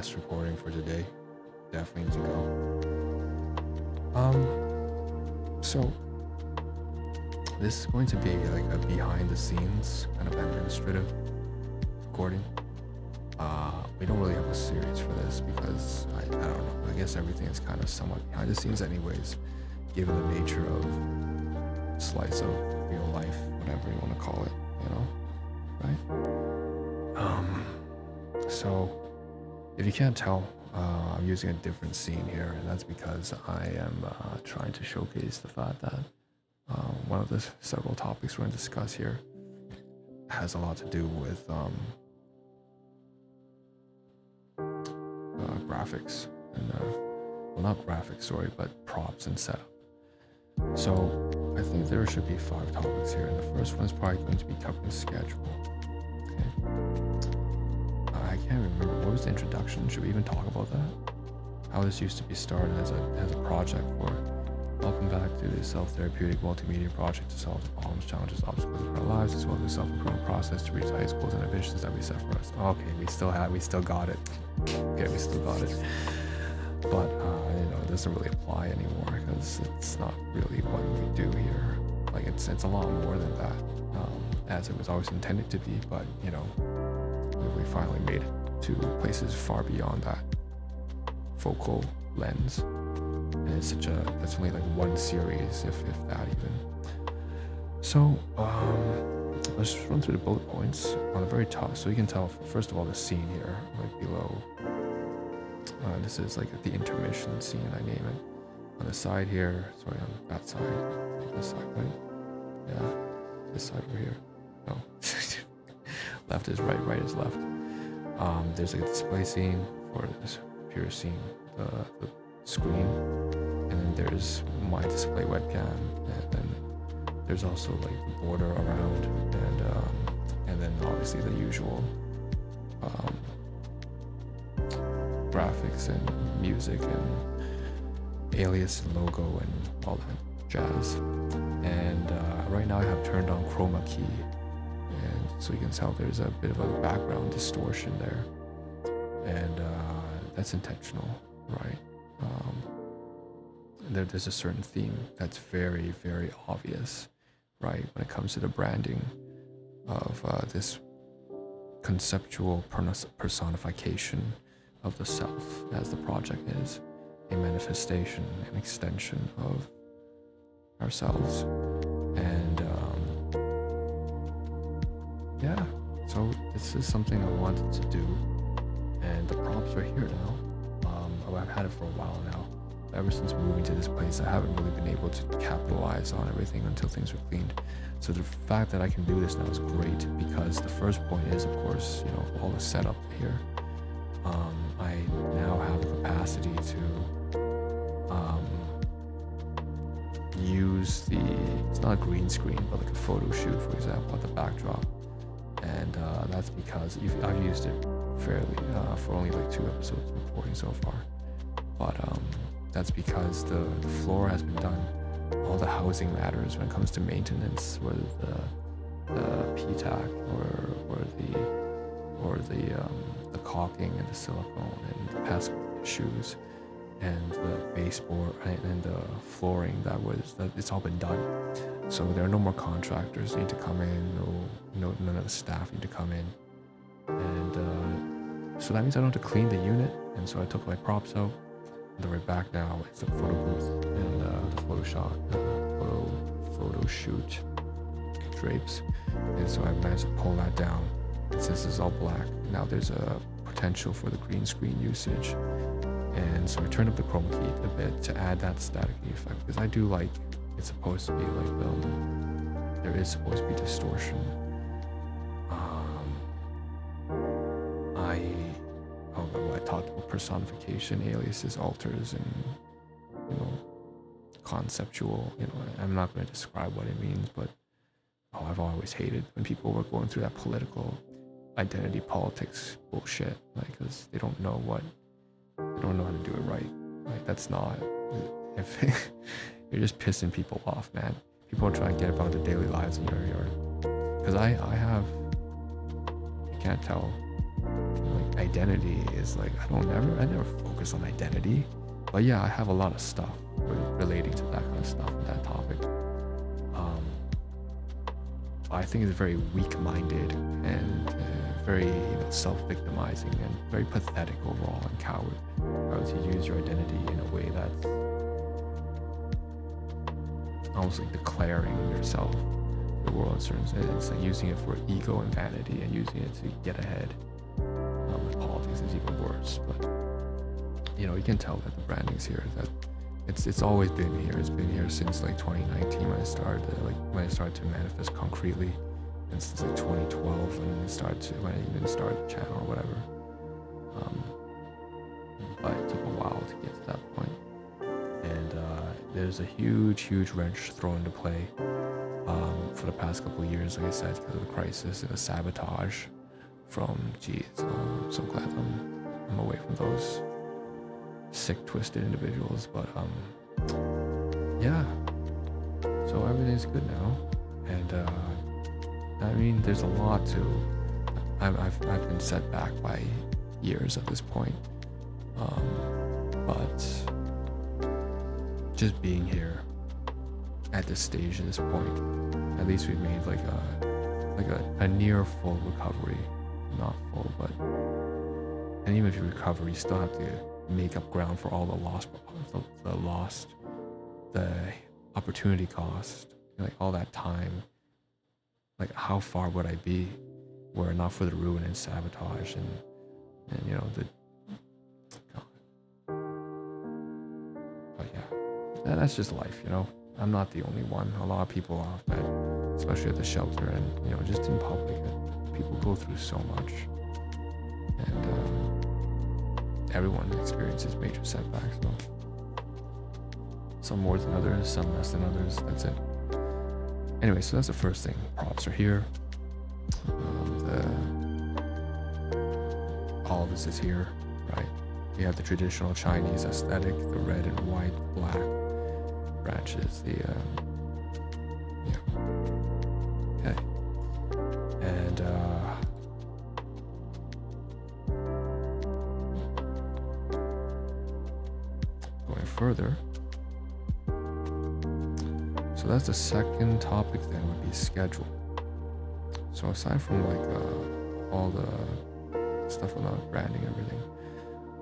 last recording for today. Definitely need to go. So this is going to be like a behind the scenes kind of administrative recording. We don't really have a series for this because I don't know. I guess everything is kind of somewhat behind the scenes anyways, given the nature of slice of real life, whatever you want to call it, right? So if you can't tell, I'm using a different scene here, and that's because I am trying to showcase the fact that one of the several topics we're going to discuss here has a lot to do with graphics and well, not graphics, sorry, but props and setup. So I think there should be 5 topics here, and the first one is probably going to be covering schedule. Okay. I can't remember, what was the introduction? Should we even talk about that? How this used to be started as a project for welcome back to the self-therapeutic multimedia project to solve the problems, challenges, obstacles in our lives, as well as the self-improvement process to reach high schools and ambitions that we set for us. Okay, we still got it. Okay, we still got it. But it doesn't really apply anymore because it's not really what we do here. Like it's a lot more than that, as it was always intended to be. But we finally made it to places far beyond that focal lens. And it's that's only like one series, if that even. So let's just run through the bullet points on the very top, so you can tell first of all the scene here, like below. This is like the intermission scene, I name it. On the side here, sorry, on that side, like this side, right? Yeah, this side over here. No, left is right, right is left. There's like a display scene for this computer scene, the screen, and then there's my display webcam, and then there's also like the border around, and then obviously the usual graphics and music and alias and logo and all that jazz. And right now I have turned on chroma key, and so you can tell there's a bit of a background distortion there, and that's intentional, right? There's a certain theme that's very, very obvious, right, when it comes to the branding of this conceptual personification of the self, as the project is a manifestation, an extension of ourselves. And yeah, so this is something I wanted to do, and the props are here now. I've had it for a while now. Ever since moving to this place, I haven't really been able to capitalize on everything until things were cleaned. So the fact that I can do this now is great, because the first point is, of course, all the setup here. I now have the capacity to use it's not a green screen, but like a photo shoot, for example, at the backdrop. And that's because I've used it fairly for only like 2 episodes of recording so far. But that's because the floor has been done. All the housing matters when it comes to maintenance, whether the PTAC or the caulking and the silicone and the pest issues and the baseboard and the flooring that it's all been done. So there are no more contractors need to come in, none of the staff need to come in. And so that means I don't have to clean the unit, and so I took my props out. The right back now is the photo booth and the photo shoot drapes, and so I managed to pull that down. And since it's all black, now there's a potential for the green screen usage, and so I turned up the chroma key a bit to add that static effect, because I do like it's supposed to be like there is supposed to be distortion. I talked about personification, aliases, alters, and conceptual. I'm not going to describe what it means, but I've always hated when people were going through that political identity politics bullshit, because they don't know how to do it right. Like that's not. If you're just pissing people off, man. People are trying to get about their daily lives in your yard. Because I have, you can't tell, like identity is like, I never focus on identity, but yeah, I have a lot of stuff relating to that kind of stuff and that topic. I think it's very weak-minded and very self-victimizing and very pathetic overall and coward to use your identity in a way that's almost like declaring yourself to the world. It's like using it for ego and vanity and using it to get ahead. With politics is even worse, but you can tell that the branding's here, that it's always been here. It's been here since like 2019 when I started to manifest concretely, and since like 2012 when I even started the channel or whatever. But it took a while to get to that point, and there's a huge wrench thrown into play for the past couple of years, like I said, because of the crisis and the sabotage from I'm so glad I'm away from those sick, twisted individuals. But yeah, so everything's good now, and I mean, there's a lot to. I've been set back by years at this point, but just being here at this stage, at this point, at least we've made like a near full recovery. Not full, but, and even if you recover, you still have to make up ground for all the opportunity cost, like all that time. Like, how far would I be were it not for the ruin and sabotage and the God. But yeah, that's just life, I'm not the only one. A lot of people I've met, especially at the shelter and just in public, people go through so much, and everyone experiences major setbacks. So some more than others, some less than others. That's it. Anyway, so that's the first thing. Props are here. All of this is here, right? You have the traditional Chinese aesthetic, the red and white, black branches. Okay. And going further, so that's the second topic. Then would be schedule. So aside from like all the stuff about branding and everything,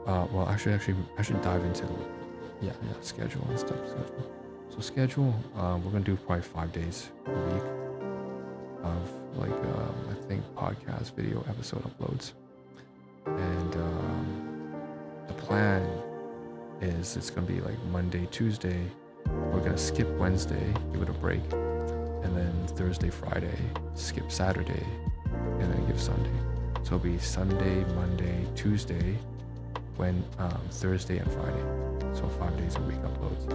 well, I should dive into schedule and stuff. So schedule, we're gonna do probably 5 days a week of like I think podcast, video, episode uploads, and the plan is it's gonna be like Monday, Tuesday. We're gonna skip Wednesday, give it a break, and then Thursday, Friday, skip Saturday, and then give Sunday. So it'll be Sunday, Monday, Tuesday, Thursday and Friday. So 5 days a week uploads.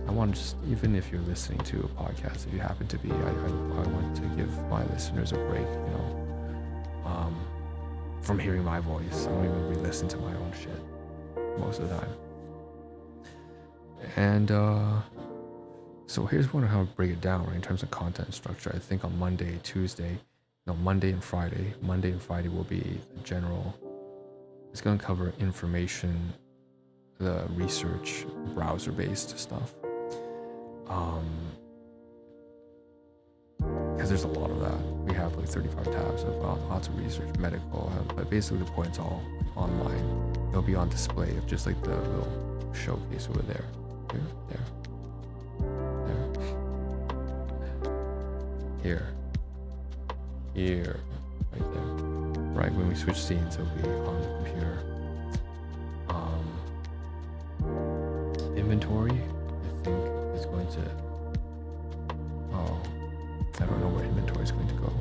I want to just, even if you're listening to a podcast, if you happen to be, I want to give my listeners a break, from hearing my voice. I don't even re-listen to my own shit most of the time. And so here's how to break it down, right, in terms of content structure. I think on Monday and Friday. Monday and Friday will be general. It's going to cover information, the research, browser-based stuff. Because there's a lot of that. We have like 35 tabs of lots of research, medical, but basically the point's all online. It'll be on display of just like the little showcase over there. Here, right there. Right, when we switch scenes, it'll be on the computer. Inventory, I think, is going to. I don't know where inventory is going to go.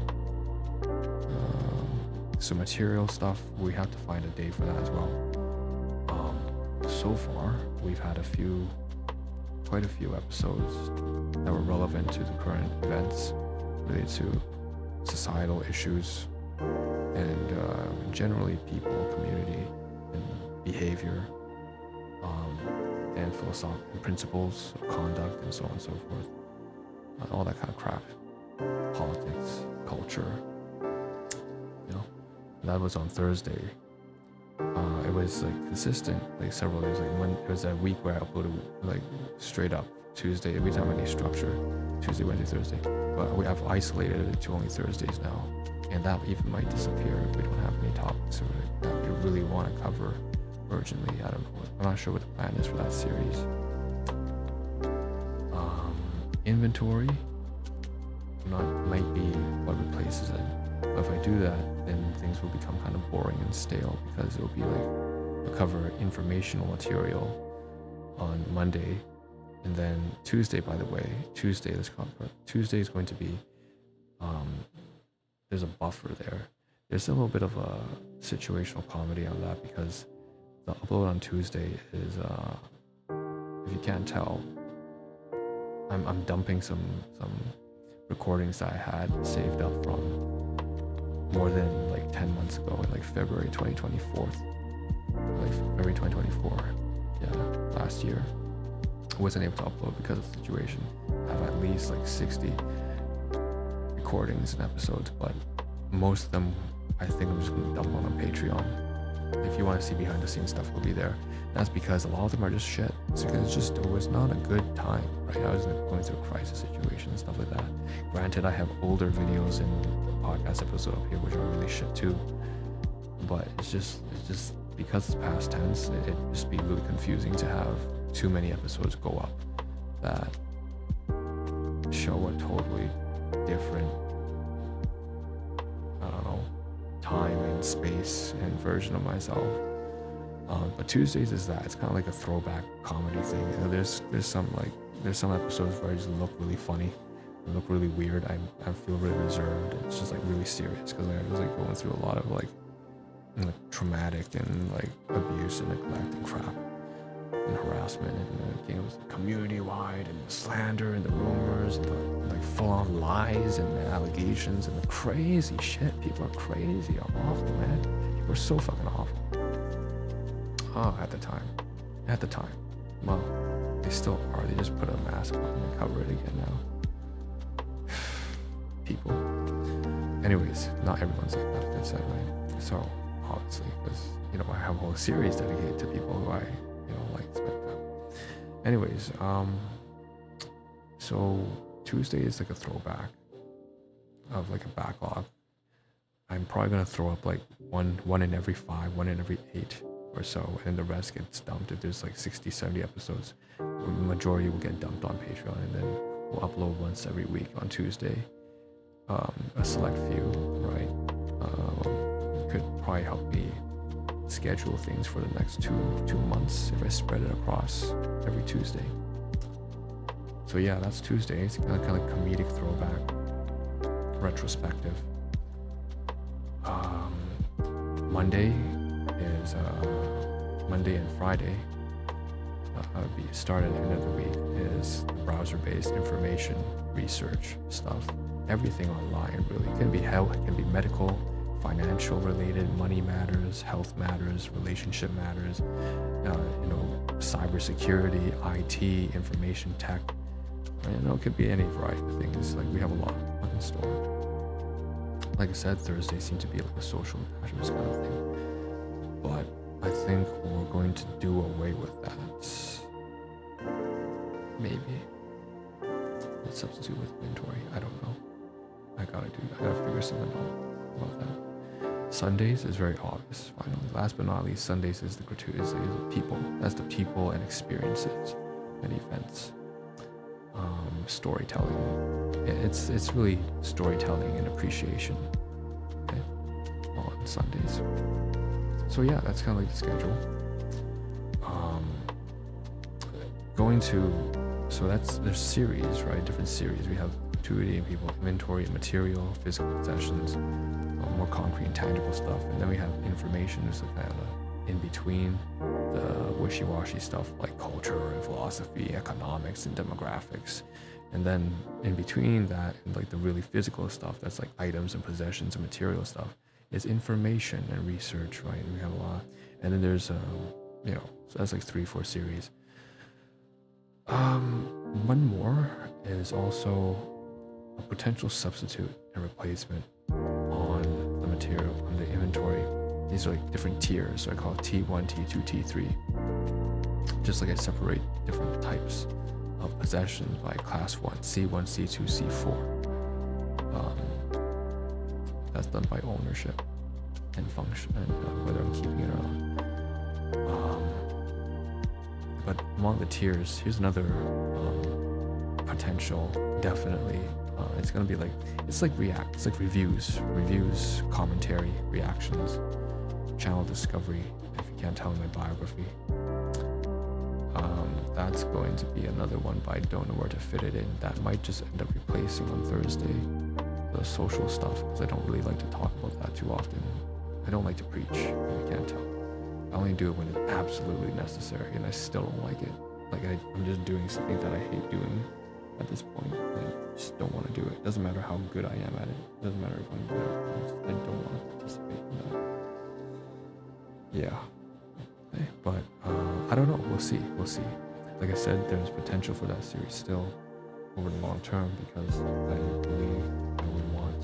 So material stuff, we have to find a day for that as well. So far, we've had quite a few episodes that were relevant to the current events related to societal issues and generally people, community, and behavior, and philosophical principles of conduct and so on and so forth. All that kind of crap. Politics, culture. That was on Thursday. was like consistent, like several days. Like when there was a week where I uploaded like straight up Tuesday every time I need structure, Tuesday, Wednesday, Thursday. But we have isolated it to only Thursdays now, and that even might disappear if we don't have any topics that we really want to cover urgently. I don't know. I'm not sure what the plan is for that series. Inventory might be what replaces it. But if I do that, then things will become kind of boring and stale, because it'll be like we'll cover informational material on Monday, and then Tuesday, by the way, Tuesday is going to be there's a buffer there. There's a little bit of a situational comedy on that, because the upload on Tuesday is if you can't tell, I'm dumping some recordings that I had saved up from more than like 10 months ago, in like February 2024, last year. I wasn't able to upload because of the situation. I have at least like 60 recordings and episodes, but most of them I think I'm just gonna dump on Patreon. If you want to see behind the scenes stuff, will be there. That's because a lot of them are just shit. It's because it was not a good time, right? I was going through a crisis situation and stuff like that. Granted, I have older videos and podcast episode up here which are really shit too. But it's just because it's past tense, it'd just be really confusing to have too many episodes go up that show a totally different, I don't know, time and space and version of myself. But Tuesdays is that. It's kind of like a throwback comedy thing. You know, there's some episodes where I just look really funny, I look really weird. I feel really reserved. It's just like really serious, because I was like going through a lot of like traumatic and like abuse and neglect and crap and harassment, and it was community-wide, and the slander and the rumors and the like full-on lies and the allegations and the crazy shit. People are crazy, are awful, man. People are so fucking awful. At the time. Well, they still are. They just put a mask on and cover it again now. People. Anyways, not everyone's like that. That's that way. So, obviously, because, I have a whole series dedicated to people who I, like to spend time. Anyways, so Tuesday is like a throwback of like a backlog. I'm probably going to throw up like one in every 5, one in every 8 or so, and the rest gets dumped. If there's like 60, 70 episodes, the majority will get dumped on Patreon, and then we'll upload once every week on Tuesday. A select few, right? Could probably help me schedule things for the next two months if I spread it across every Tuesday. So yeah, that's Tuesday. It's kind of like comedic throwback, retrospective. Monday and Friday, be started at the end of the week, is browser-based information research stuff. Everything online, really. It can be health, it can be medical, financial related, money matters, health matters, relationship matters, cybersecurity, IT, information tech. It could be any variety of things. Like, we have a lot in store. Like I said, Thursdays seem to be like a social matters kind of thing. But I think we're going to do away with that. Maybe. Let's substitute with inventory. I don't know. I gotta figure something out about that. Sundays is very obvious, finally. Last but not least, Sundays is the gratuitous, the people. That's the people and experiences and events. Storytelling. It's really storytelling and appreciation, okay, on Sundays. So yeah, that's kind of like the schedule. There's series, right? Different series. We have gratuity and people, inventory and material, physical possessions, more concrete and tangible stuff. And then we have information, just kind of in between the wishy-washy stuff like culture and philosophy, economics and demographics. And then in between that, and like the really physical stuff, that's like items and possessions and material stuff, is information and research, right? We have a lot. And then there's, so that's like 3-4 series. One more is also a potential substitute and replacement on the material, on the inventory these are like different tiers. So I call it T1, T2, T3. Just like I separate different types of possessions by class 1, C1, C2, C4. That's done by ownership and function, and whether I'm keeping it or not. But among the tiers, here's another potential. Definitely, it's gonna be like it's like reviews, commentary, reactions, channel discovery. If you can't tell in my biography, that's going to be another one, but I don't know where to fit it in. That might just end up replacing on Thursday the social stuff, because I don't really like to talk about that too often. I don't like to preach, if you can't tell. I only do it when it's absolutely necessary, and I still don't like it. Like I'm just doing something that I hate doing at this point. I just don't want to do it. Doesn't matter how good I am at it. Doesn't matter if I'm good at it. I don't want to participate in that. Yeah. Okay. But I don't know. We'll see. Like I said, there's potential for that series still over the long term, because I believe that we want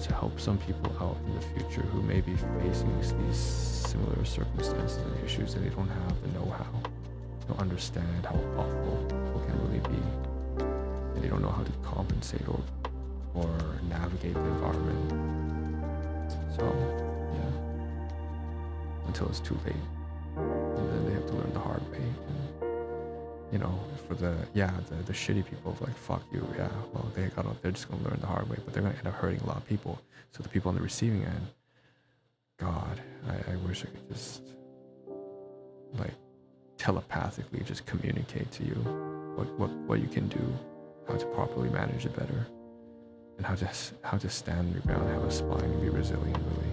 to help some people out in the future who may be facing these similar circumstances and issues, and they don't have the know-how to understand how awful people can really be, and they don't know how to compensate or navigate the environment. So yeah, until it's too late, and then they have to learn the hard way. And, for the shitty people, like, fuck you, yeah, well, they're just gonna learn the hard way, but they're gonna end up hurting a lot of people. So the people on the receiving end, God, I wish I could just, like, telepathically just communicate to you what you can do, how to properly manage it better, and how to stand your ground, have a spine, and be resilient, really,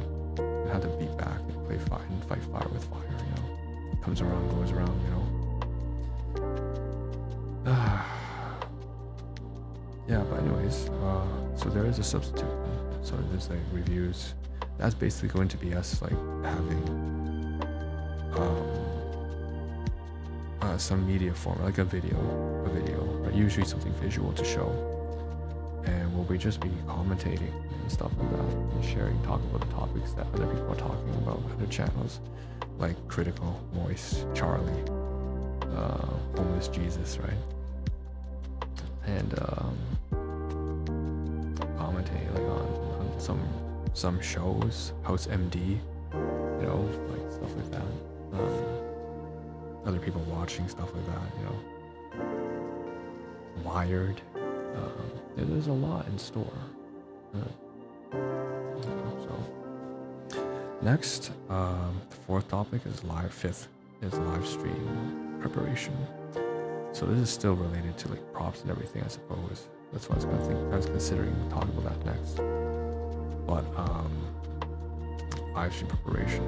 and how to beat back and fight fire with fire. Comes around, goes around. Yeah, but anyways, so there is a substitute one. So there's like reviews. That's basically going to be us like having some media form, like a video, but usually something visual to show. And we'll be just be commentating and stuff like that, and talking about the topics that other people are talking about, other channels, like Critical, Moist, Charlie, Homeless Jesus, right? And commentate like on some shows, House MD, like stuff like that. Other people watching stuff like that, Wired. There's a lot in store. So next, the fourth topic is fifth is live stream preparation. So this is still related to like props and everything, I suppose. That's what I was considering talking about that next. But live stream preparation.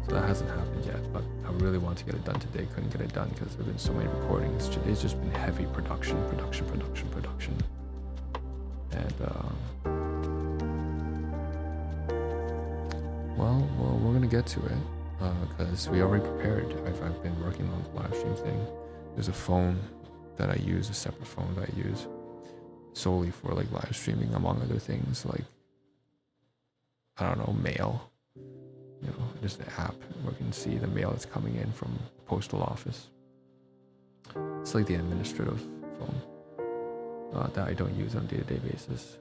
So that hasn't happened yet, but I really want to get it done today. Couldn't get it done because there have been so many recordings. Today's just been heavy production. And well, we're gonna get to it because we already prepared. I've been working on the live stream thing. There's a phone that I use, a separate phone that I use solely for like live streaming, among other things, like, I don't know, mail. Just an app where you can see the mail that's coming in from the postal office. It's like the administrative phone that I don't use on a day-to-day basis.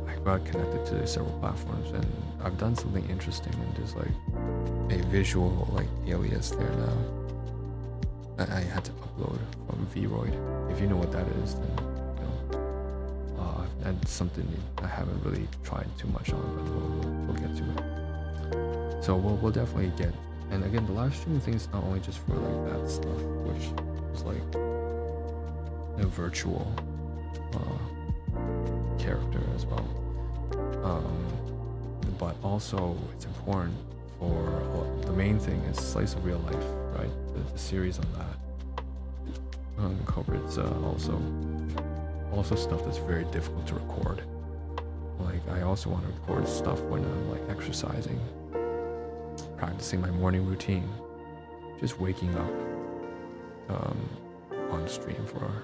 I got connected to several platforms, and I've done something interesting, and there's like a visual like alias there now. I had to upload from Vroid. If you know what that is, then and something I haven't really tried too much on, but we'll get to it. So we'll definitely get, and again, the live streaming thing is not only just for like that stuff, which is like a virtual character as well, but also it's important for the main thing is Slice of Real Life, right? The series on that incorporates also stuff that's very difficult to record. Like, I also want to record stuff when I'm like exercising, practicing my morning routine, just waking up on stream for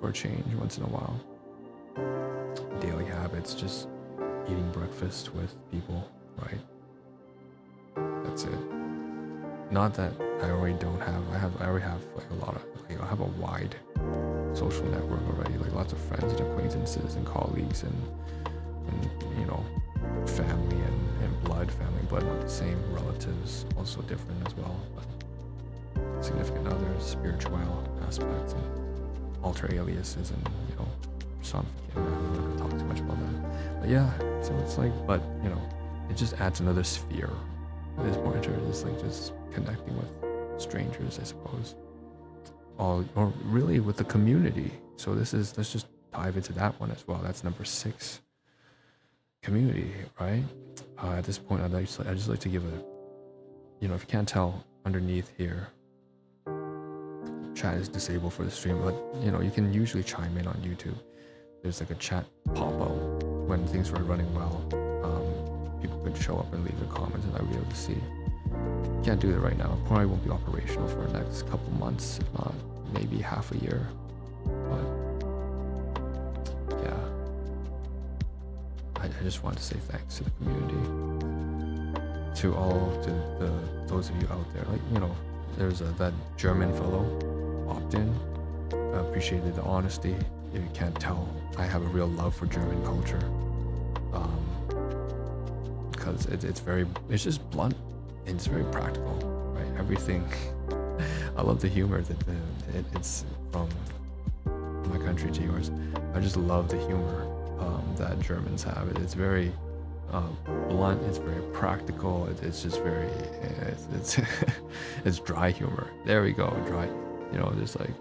a change once in a while. daily habits, just eating breakfast with people, right? That's it. Not that I already don't have. I already have like a lot of. Like, I have a wide social network already. Like lots of friends and acquaintances and colleagues and you know, family and blood. Family and blood not the same. Relatives also different as well. But significant others, spiritual aspects, and alter aliases, and you know, personification. I'm not gonna talk too much about that. But yeah, so it's like, but you know, it just adds another sphere. It is more interesting. It's like just connecting with strangers, I suppose. Or really with the community. So let's just dive into that one as well. That's number 6. Community, right? At this point, I'd just like to give a, you know, if you can't tell underneath here, chat is disabled for the stream, but you know, you can usually chime in on YouTube. There's like a chat pop-out when things were running well. People could show up and leave their comments, and I would be able to see. Can't do that right now. It probably won't be operational for the next couple months, if not maybe half a year. But yeah, I just want to say thanks to the community, to those of you out there. Like, you know, there's that German fellow popped in. I appreciated the honesty. If you can't tell, I have a real love for German culture. Because it's just blunt and it's very practical, right? Everything. I love the humor that it's from my country to yours. I just love the humor that Germans have. It's very blunt. It's very practical. It's just very it's dry humor. There we go, dry. You know, there's like,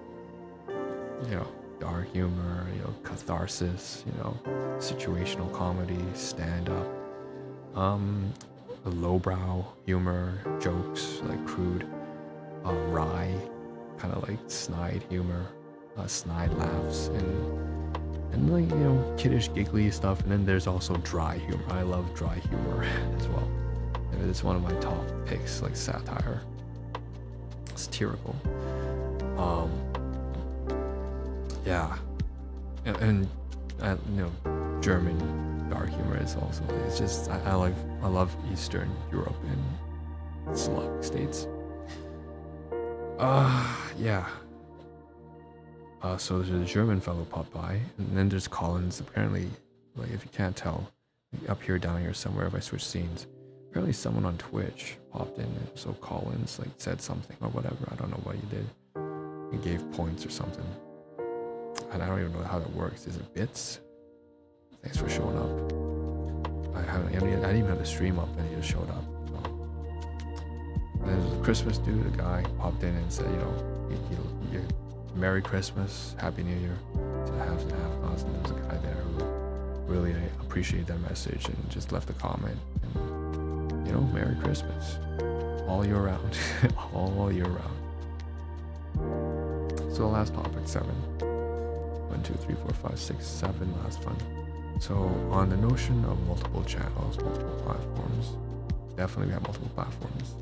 you know, dark humor. You know, catharsis. You know, situational comedy, stand up. Lowbrow humor, jokes, like crude, wry, kind of like snide humor, snide laughs, and like, you know, kiddish, giggly stuff. And then there's also dry humor. I love dry humor as well. And it's one of my top picks, like satire, satirical. Yeah, and you know, German dark humor is also, it's just, I love Eastern Europe and Slavic states. Yeah. So there's a German fellow popped by, and then there's Collins. Apparently, like, if you can't tell, up here, down here somewhere, if I switch scenes, apparently someone on Twitch popped in, and so Collins like said something or whatever. I don't know what he did. He gave points or something, and I don't even know how that works. Is it bits? Thanks for showing up. I didn't even have the stream up, and he just showed up. So. And there's a Christmas dude, a guy popped in and said, you know, he Merry Christmas, Happy New Year to the haves and have-nots. And there was a guy there who really appreciated that message and just left a comment. And, you know, Merry Christmas, all year round, all year round. So the last topic, 7. 1, 2, 3, 4, 5, 6, 7. Last one. So on the notion of multiple channels, multiple platforms, definitely we have multiple platforms.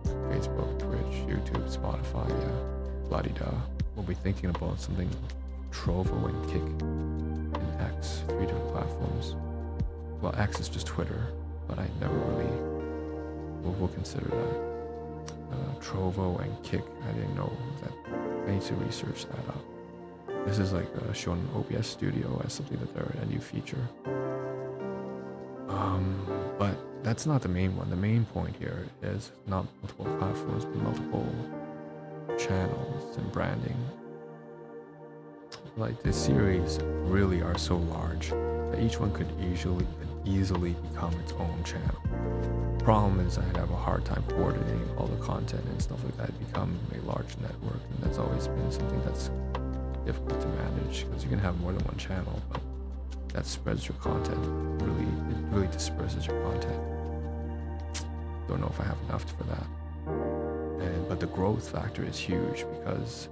Facebook, Twitch, YouTube, Spotify, yeah, la-di-da. We'll be thinking about something Trovo and Kick and X, 3 different platforms. Well, X is just Twitter, but I never really, we'll consider that. Trovo and Kick, I didn't know that. I need to research that up. This is like shown in OBS Studio as something that they're a new feature. But that's not the main one. The main point here is not multiple platforms, but multiple channels and branding. Like, the series really are so large that each one could easily become its own channel. Problem is, I'd have a hard time coordinating all the content and stuff like that. Become a large network, and that's always been something that's difficult to manage, because you can have more than one channel, but that spreads your content. It really disperses your content. Don't know if I have enough for that. But the growth factor is huge, because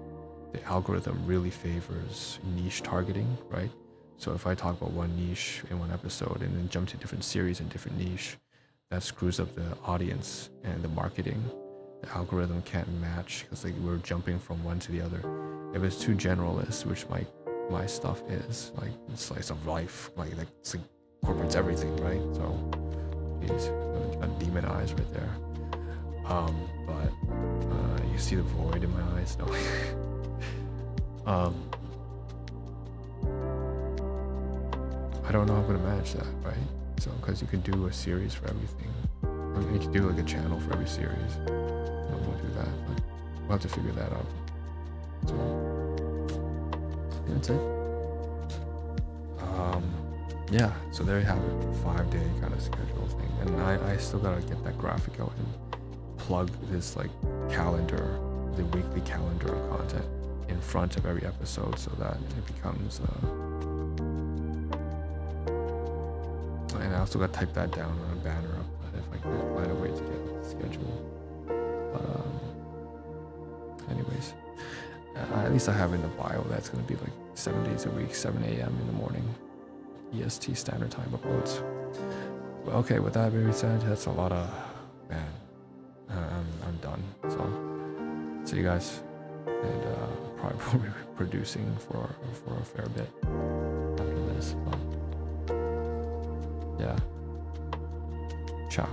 the algorithm really favors niche targeting, right? So if I talk about one niche in one episode and then jump to different series in different niche, that screws up the audience and the marketing. The algorithm can't match, because like, we're jumping from one to the other. If it's too generalist, which might my stuff is. Like slice of life, like it's like incorporates everything, right? So geez, kind of demonized right there. But you see the void in my eyes. No. I don't know how I'm gonna manage that, right? So because you can do a series for everything. I mean, you can do like a channel for every series. I'm gonna do that, but we'll have to figure that out. So that's it. Yeah, so there you have it, 5-day kind of schedule thing. And I still gotta get that graphic out and plug this like calendar, the weekly calendar of content in front of every episode so that it becomes and I also got to type that down on a banner up, but if I can find a way to get the schedule. But anyways, at least I have in the bio that's going to be like 7 days a week, 7 a.m. in the morning, EST standard time uploads. Well, okay, with that being said, that's a lot of, man, I'm done. So see you guys, and probably will be producing for a fair bit after this. But yeah, ciao.